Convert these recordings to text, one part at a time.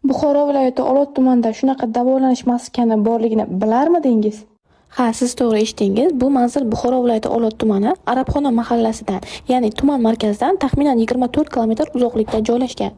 Buxoro viloyati Olot tumanida shunaqa davolanish maskani borligini bilarmidingiz? Ha, siz to'g'ri eshitdingiz. Bu manzil Buxoro viloyati Olot tumani Arabxona mahallasidan, ya'ni tuman markazidan taxminan 24 kilometr uzoqlikda joylashgan.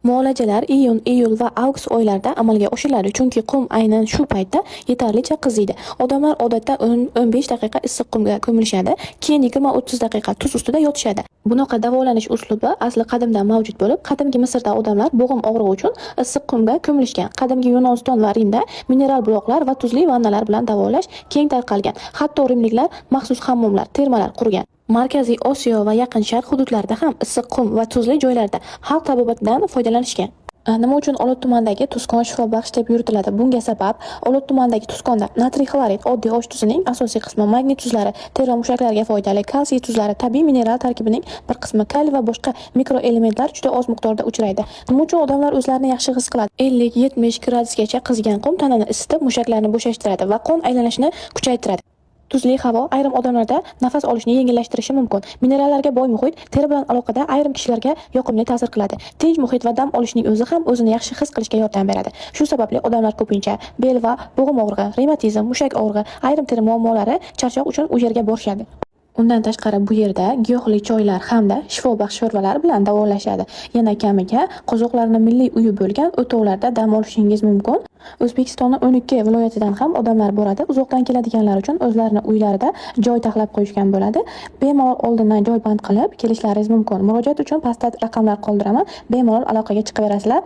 Muolajalar iyun, iyul va avgust oylarida amalga oshiriladi, chunki qum aynan shu paytda yetarlicha qiziydi. Odamlar odatda 10-15 daqiqa issiq qumga ko'milishadi, keyin 20-30 daqiqa tuz ustida yotishadi. Bunaqa davolanish uslubi asli qadimdan mavjud bo'lib, qadimgi Misrda odamlar bo'g'im og'rig'i uchun issiq qumga ko'milishgan. Qadimgi Yunoniston va Rimda mineral buloqlar va tuzli vannalar bilan davolash keng tarqalgan. Hatto rimliklar maxsus hammomlar, termalar qurgan. Markaziy Osiyo va Yaqin Sharq hududlarida ham issiq qum va tuzli joylarda xalq tabobidan foydalanishgan. Nima uchun Olot tumanidagi tuzkon shifobaxsh deb yuritiladi? Bunga sabab Olot tumanidagi tuzkonda natriy xlorid, oddiy osh tuzining asosiy qismi, magniy tuzlari, teri va mushaklarga foydali, kalsiy tuzlari, tabiiy mineral tarkibining bir qismi, kaliy va boshqa mikroelementlar juda oz miqdorda uchraydi. Nima uchun odamlar o'zlarini yaxshi his qiladi? 50-70 gradusgacha qizigan qum tanani isitib, mushaklarni bo'shashtiradi va qon aylanishini kuchaytiradi. Tuzli havo ayrim odamlarda nafas olishni yengillashtirishi mumkin. Minerallarga boy muhit teri bilan aloqada ayrim kishilarga yoqimli ta'sir qiladi. Tinch muhit va dam olishning o'zi ham o'zini yaxshi his qilishga yordam beradi. Shu sababli odamlar ko'pincha bel va bo'g'im og'rig'i, revmatizm, mushak og'rig'i, ayrim teri muammolari, charchoq uchun u yerga borishadi. Undan tashqari bu yerda giyohli choylar hamda shifobaxsh sho'rvalar bilan davolashadi. Yana kamiga qozoqlarning milliy uyi bo'lgan o'tovlarda dam olishingiz mumkin. O'zbekistonning 12 viloyatidan ham odamlar boradi. Uzoqdan keladiganlar uchun o'zlarining uylarida joy taxlab qo'yishgan bo'ladi. Bemalol oldindan joy band qilib kelishlaringiz mumkin. Murojaat uchun pastda raqamlar qoldiraman. Bemalol aloqaga chiqaverasizlar.